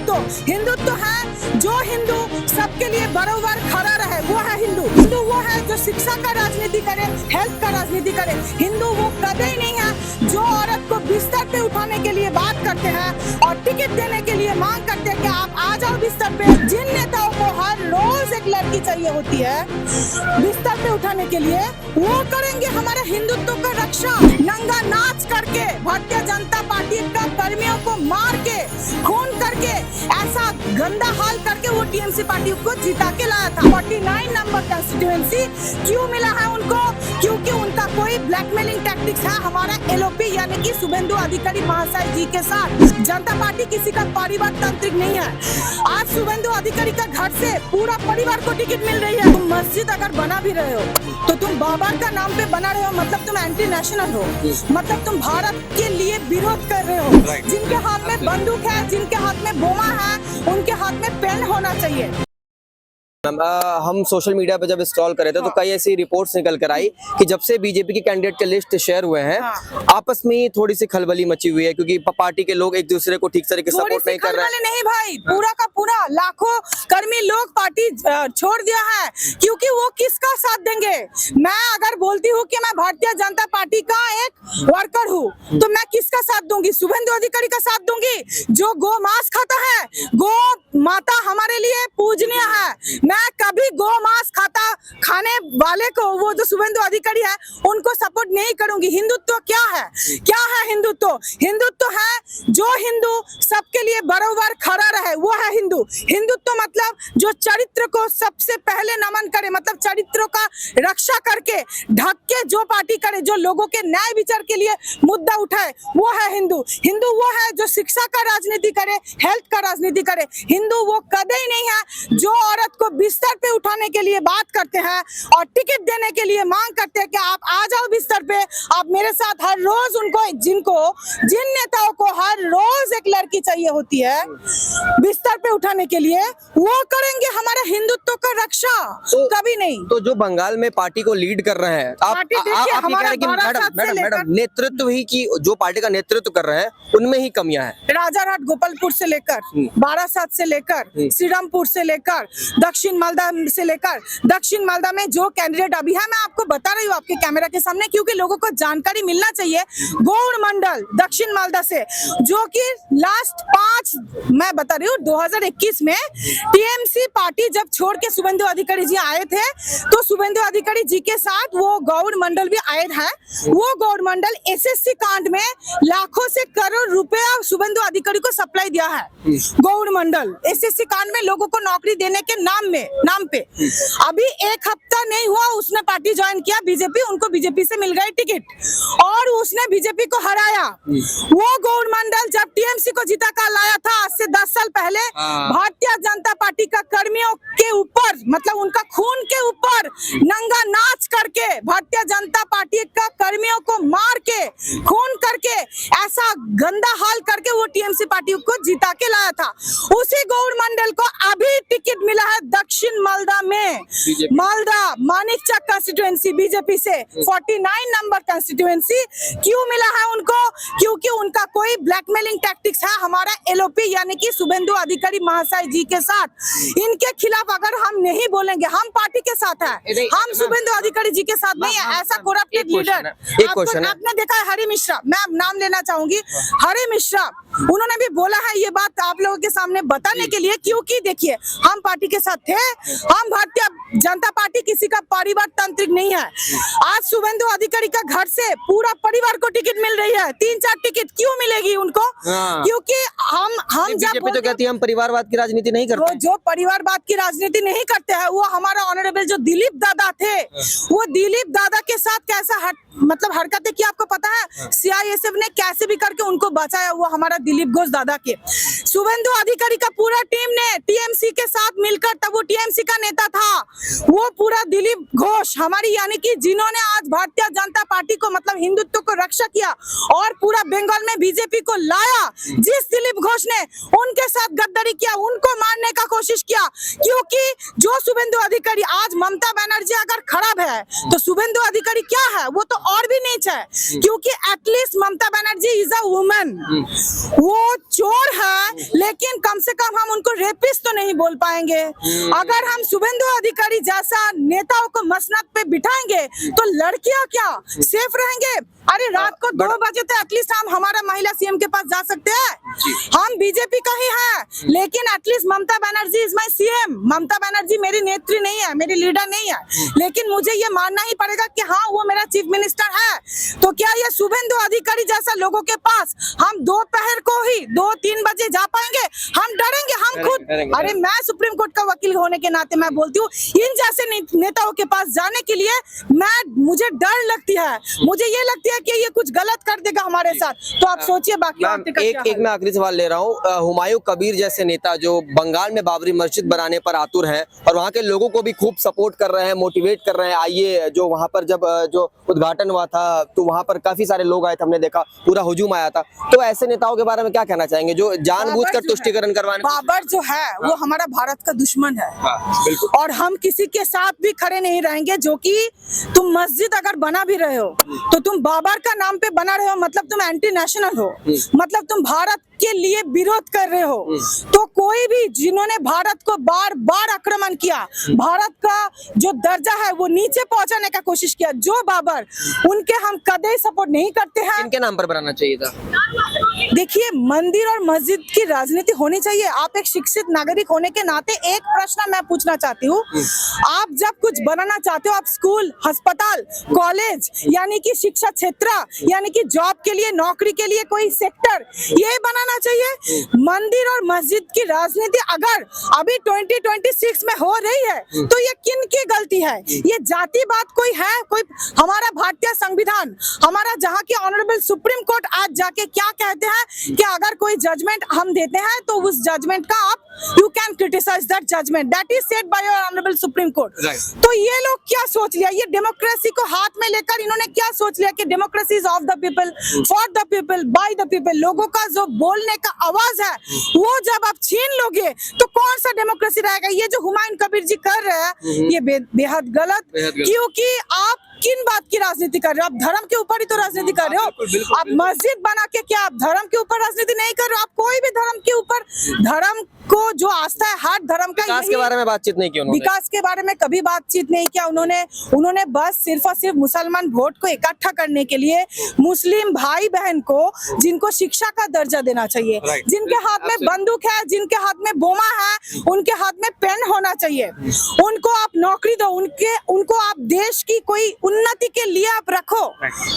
हिंदुत्व। हिंदुत्व है जो हिंदू सबके लिए बराबर खड़ा रहे, वो है हिंदू। हिंदू वो है जो शिक्षा का राजनीति करे, हेल्थ का राजनीति करे। हिंदू वो कदे नहीं है जो औरत को बिस्तर पे उठाने के लिए बात करते हैं और टिकट देने के लिए मांग करते हैं कि आप आ जाओ बिस्तर पे। जिन नेताओं को हर रोज एक लड़की चाहिए होती है बिस्तर पे उठाने के लिए, वो करेंगे हमारे हिंदुत्व का रक्षा। नंगा नाच करके भारतीय जनता पार्टी का कर्मियों को मार के, खून करके, ऐसा गंदा हाल करके वो टीएमसी पार्टी को जिता के लाया था। 49 नंबर कंस्टिट्यूएंसी क्यों मिला है उनको? क्योंकि उनका कोई ब्लैकमेलिंग टैक्टिक्स है हमारा एलओपी यानी कि शुभेंदु अधिकारी महाशय जी के साथ। जनता पार्टी किसी का परिवार तांत्रिक नहीं है। आज शुभेंदु अधिकारी का घर से पूरा परिवार को टिकट मिल रही है। तुम मस्जिद अगर बना भी रहे हो तो तुम बाबर का नाम पे बना रहे हो, मतलब तुम एंटी नेशनल हो, मतलब तुम भारत के लिए विरोध कर रहे हो। जिनके हाथ में बंदूक है, जिनके हाथ में बोमा है, उनके हाथ में पेन होना चाहिए। हम सोशल मीडिया पे जब स्क्रॉल कर रहे थे तो कई ऐसी रिपोर्ट्स निकल कर आई कि जब से बीजेपी के कैंडिडेट के लिस्ट शेयर हुए हैं आपस में थोड़ी सी खलबली मची हुई है, क्योंकि पार्टी के लोग एक दूसरे को ठीक तरीके से सपोर्ट नहीं कर रहे हैं। नहीं भाई, पूरा का पूरा लाखों कर्मी लोग पार्टी छोड़ दिया है, क्योंकि वो किसका साथ देंगे? मैं अगर बोलती हूँ कि मैं भारतीय जनता पार्टी का एक वर्कर हूँ तो मैं किसका साथ दूंगी? शुभेंदु अधिकारी का साथ दूंगी जो गो मांस खाता है। गो माता हमारे लिए पूजनीय है। मैं कभी गो मांस खाने वाले को, वो जो शुभेंदु अधिकारी है, उनको सपोर्ट नहीं करूंगी। हिंदुत्व क्या है? क्या है हिंदुत्व? हिंदुत्व है जो हिंदू सबके लिए बराबर खड़ा रहे, वो है हिंदू। हिंदुत्व मतलब जो चरित्र को सबसे पहले नमन करे, मतलब चरित्रों का रक्षा करके ढक के जो पार्टी करे, जो लोगों के न्याय विचार के लिए मुद्दा उठाए, वो है हिंदू। हिंदू वो है जो शिक्षा का राजनीति करे, हेल्थ का राजनीति करे। हिंदू वो कदे ही नहीं है जो औरत को बिस्तर पे उठाने के लिए बात करते हैं और टिकट देने के लिए मांग करते हैं कि आप आ जाओ बिस्तर पे, आप मेरे साथ। हर रोज उनको जिन नेताओं को हर रोज एक लड़की चाहिए होती है बिस्तर पे उठाने के लिए, वो करेंगे हमारे हिंदुत्व का रक्षा। कभी नहीं। तो जो बंगाल में पार्टी को लीड कर रहे हैं आप ये कह रहे हैं कि मैडम नेतृत्व ही की, जो पार्टी का नेतृत्व कर रहे हैं उनमें ही कमियां हैं। राजारहाट गोपालपुर से लेकर बारासात से लेकर श्रीरामपुर से लेकर दक्षिण मालदा से लेकर, दक्षिण मालदा में जो कैंडिडेट अभी है, मैं आपको बता रही हूँ आपके कैमरा के सामने, क्योंकि लोगों को जानकारी मिलना चाहिए। गौड़ मंडल दक्षिण मालदा से, जो कि लास्ट 5 मैं बता रही हूँ 2021 में टीएमसी पार्टी जब छोड़ के शुभेंदु अधिकारी जी आए थे, तो शुभेंदु अधिकारी जी के साथ वो गौड़ मंडल भी आए हैं। वो गौड़ मंडल एसएससी कांड में लाखों से करोड़ रुपया शुभेंदु अधिकारी को सप्लाई दिया है। गौड़ मंडल एसएससी कांड में लोगों को नौकरी देने के नाम पे अभी 1 हफ्ता नहीं हुआ उसने पार्टी ज्वाइन किया बीजेपी, उनको बीजेपी से मिल गई टिकट और उसने बीजेपी को हराया। वो गौड़ मंडल जब टीएमसी को जीता कर लाया था आज से 10 साल पहले, भारतीय जनता पार्टी का कर्मियों के ऊपर, मतलब उनका खून के ऊपर नंगा नाच करके भारतीय जनता पार्टी का कर्मियों को मार के, खून करके, ऐसा गंदा हाल करके वो टीएमसी पार्टी को जीता के लाया था। उसी गौड़ मंडल को अभी टिकट मिला है दक्षिण मालदा में, मालदा मानिकचक कंस्टिट्यूएंसी बीजेपी से 49 नंबर कंस्टिट्यूएंसी क्यों मिला है उनको? क्योंकि उनका कोई ब्लैकमेलिंग टैक्टिक्स है हमारा एलओपी यानी कि शुभेंदु अधिकारी महाशय जी के साथ। इनके खिलाफ अगर हम नहीं बोलेंगे, हम पार्टी के साथ है, हम शुभेंदु अधिकारी जी के साथ नहीं है। ऐसा करप्टेड लीडर आपने देखा है हरि मिश्रा, मैं नाम लेना चाहूंगी, हरि मिश्रा, उन्होंने भी बोला है ये बात आप लोगों के सामने बताने के लिए, क्योंकि देखिए हम पार्टी के साथ थे। हम भारतीय जनता पार्टी किसी का परिवार तांत्रिक नहीं है। आज शुभेंदु अधिकारी का घर से पूरा परिवार को टिकट मिल रही है। 3-4 टिकट क्यों मिलेगी उनको? क्योंकि हम जब तो कहती है हम परिवारवाद की राजनीति नहीं करते, जो परिवारवाद की राजनीति नहीं करते हैं, वो हमारा ऑनरेबल जो दिलीप दादा थे, वो दिलीप दादा के साथ कैसा मतलब हरकतें की आपको पता है? सीआईएसएफ ने कैसे भी करके उनको बचाया, वो हमारा दिलीप घोष दादा के। शुभेंदु अधिकारी का पूरा टीम ने टीएमसी के साथ मिलकर, तब वो टीएमसी का नेता था, वो पूरा दिलीप घोष हमारी यानी कि जिन्होंने आज भारतीय जनता पार्टी को, मतलब हिंदुत्व को रक्षा किया और पूरा बंगाल में बीजेपी को लाया, जिस दिलीप घोष ने उनके साथ गद्दारी किया, उनको मारने का कोशिश किया। क्योंकि जो शुभेंदु अधिकारी, आज ममता बनर्जी अगर खराब है तो शुभेंदु अधिकारी क्या है, वो तो और भी नीच है। क्योंकि at least Mamata Banerjee is a woman, वो चोर है लेकिन कम से कम हम उनको रेपिस्ट तो नहीं बोल पाएंगे। अगर हम शुभेंदु अधिकारी जैसा नेताओं को मसनद पे बिठाएंगे तो लड़कियां क्या सेफ रहेंगे? अरे रात को 2 बजे तो एटलीस्ट हम हमारा महिला सीएम के पास जा सकते हैं। हम बीजेपी का ही है लेकिन at least Mamata Banerjee is my CM. Mamata Banerjee मेरी नेत्री नहीं है, मेरी लीडर नहीं है, लेकिन मुझे ये मानना ही पड़ेगा कि हाँ वो मेरा चीफ मिनिस्टर है। तो क्या ये शुभेंदु अधिकारी जैसा लोगों के पास हम दोपहर को ही 2-3 बजे जा पाएंगे? हम डरेंगे, हम खुद। अरे मैं सुप्रीम कोर्ट का वकील होने के नाते मैं बोलती हूँ, इन जैसे नेताओं के पास जाने के लिए मुझे डर लगती है। मुझे ये लगती है कि ये कुछ गलत कर देगा हमारे साथ। तो आप सोचिए बाकी एक मैं आखिरी सवाल ले रहा हूँ। हुमायूं कबीर जैसे नेता जो बंगाल में बाबरी मस्जिद बनाने पर आतुर हैं और वहाँ के लोगों को भी खूब सपोर्ट कर रहे हैं, मोटिवेट कर रहे हैं। आइए, जो वहाँ पर जब जो उद्घाटन हुआ था तो वहाँ पर काफी सारे लोग आए थे, हमने देखा पूरा हुजूम आया था। तो ऐसे नेताओं के बारे में क्या कहना चाहेंगे जो जानबूझकर तुष्टीकरण करवाने? बाबर जो है वो हमारा भारत का दुश्मन है। बिल्कुल। और हम किसी के साथ भी खड़े नहीं रहेंगे जो कि तुम मस्जिद अगर बना भी रहे हो तो तुम बाबर का नाम पे बना रहे हो, मतलब तुम एंटी नेशनल हो, मतलब तुम भारत के लिए विरोध कर रहे हो। तो कोई भी जिन्होंने भारत को बार बार आक्रमण किया, भारत का जो दर्जा है वो नीचे पहुंचाने का कोशिश किया, जो बाबर, उनके हम कदे सपोर्ट नहीं करते हैं। इनके नाम पर बनाना चाहिए था। देखिए, मंदिर और मस्जिद की राजनीति होनी चाहिए। आप एक शिक्षित नागरिक होने के नाते एक प्रश्न मैं पूछना चाहती हूँ, आप जब कुछ बनाना चाहते हो, आप स्कूल, अस्पताल, कॉलेज, यानी कि शिक्षा क्षेत्र, यानी कि जॉब के लिए, नौकरी के लिए कोई सेक्टर, ये बनाना चाहिए। मंदिर और मस्जिद की राजनीति अगर अभी 2026 में हो रही है तो ये किन की गलती है? ये जाति बात कोई है? कोई हमारा भारतीय संविधान, हमारा जहाँ की ऑनरेबल सुप्रीम कोर्ट आज जाके क्या कहते हैं कि अगर कोई जजमेंट हम देते हैं तो उस जजमेंट का आप you can criticise that judgement, that is said by your honourable supreme court. तो ये लोग क्या सोच लिया, ये डेमोक्रेसी को हाथ में लेकर इन्होंने क्या सोच लिया कि democracy is of the people, for the people, by the people. लोगों का जो बोलने का आवाज है वो जब आप छीन लोगे तो कौन सा डेमोक्रेसी रहेगा? ये जो हुमायूं कबीर जी कर रहे हैं ये बेहद गलत, क्योंकि आप किन बात की राजनीति कर रहे हो? आप धर्म के ऊपर ही तो राजनीति कर रहे हो। आप मस्जिद बना के क्या आप धर्म के ऊपर राजनीति नहीं कर रहे हो? आप कोई भी धर्म के ऊपर, धर्म को जो आस्था है हर धर्म का, विकास के बारे में बातचीत नहीं की उन्होंने। विकास के बारे में कभी बातचीत नहीं किया उन्होंने बस सिर्फ और सिर्फ मुसलमान वोट को इकट्ठा करने के लिए मुस्लिम भाई बहन को, जिनको शिक्षा का दर्जा देना चाहिए, जिनके हाथ में बंदूक है, जिनके हाथ में बोमा है, उनके हाथ में पेन होना चाहिए, उनको आप नौकरी दो, उनको आप देश की कोई उन्नति के लिए आप रखो,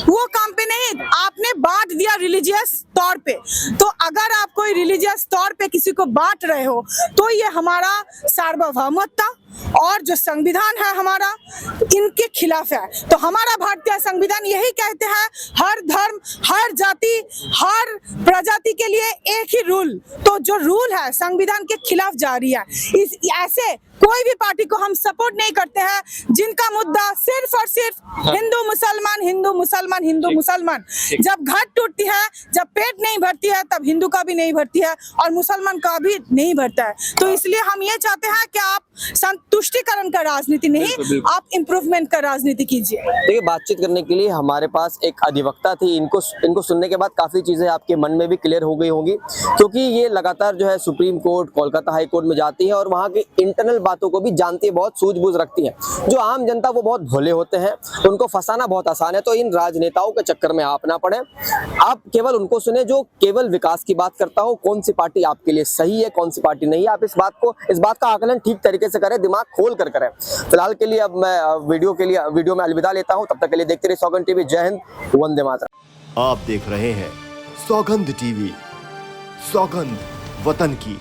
वो काम पे नहीं। आपने बांट दिया रिलीजियस तौर पे, तो अगर आप कोई रिलीजियस तौर पे किसी को बांट रहे हो तो ये हमारा सार्वभौमत्व और जो संविधान है हमारा, इनके खिलाफ है। तो हमारा भारतीय संविधान यही कहते हैं, हर धर्म, हर जाति, हर प्रजाति के लिए एक ही रूल। तो जो रूल है संविधान के खिलाफ जा रही है। इस ऐसे कोई भी पार्टी को हम सपोर्ट नहीं करते हैं जिनका मुद्दा सिर्फ और सिर्फ हिंदू मुसलमान, हिंदू मुसलमान, हिंदू मुसलमान। जब घट टूटती है, जब पेट नहीं भरती है, तब हिंदू का भी नहीं भरती है और मुसलमान का भी नहीं भरता है। तो इसलिए हम ये चाहते हैं कि आप संतुष्टिकरण का राजनीति नहीं, आप इम्प्रूवमेंट का राजनीति कीजिए। देखिए, बातचीत करने के लिए हमारे पास एक अधिवक्ता थी। इनको सुनने के बाद काफी चीजें आपके मन में भी क्लियर हो गई होंगी, क्योंकि ये लगातार जो है supreme court, Kolkata high court में जाती है और वहाँ की इंटरनल बातों को भी जानती है, बहुत सूझबूझ रखती है। जो आम जनता वो बहुत भोले होते हैं, उनको फंसाना बहुत आसान है। तो इन राजनेताओं के चक्कर में आप ना पड़े, आप केवल उनको सुने जो केवल विकास की बात करता हो। कौन सी पार्टी आपके लिए सही है, कौन सी पार्टी नहीं है, आप इस बात का आकलन ठीक तरीके से करें, दिमाग खोल कर करें। फिलहाल के लिए अब मैं वीडियो में अलविदा लेता हूं। तब तक के लिए देखते रहिए सौगंध टीवी। जय हिंद, वंदे मातरम। आप देख रहे हैं सौगंध टीवी, सौगंध वतन की।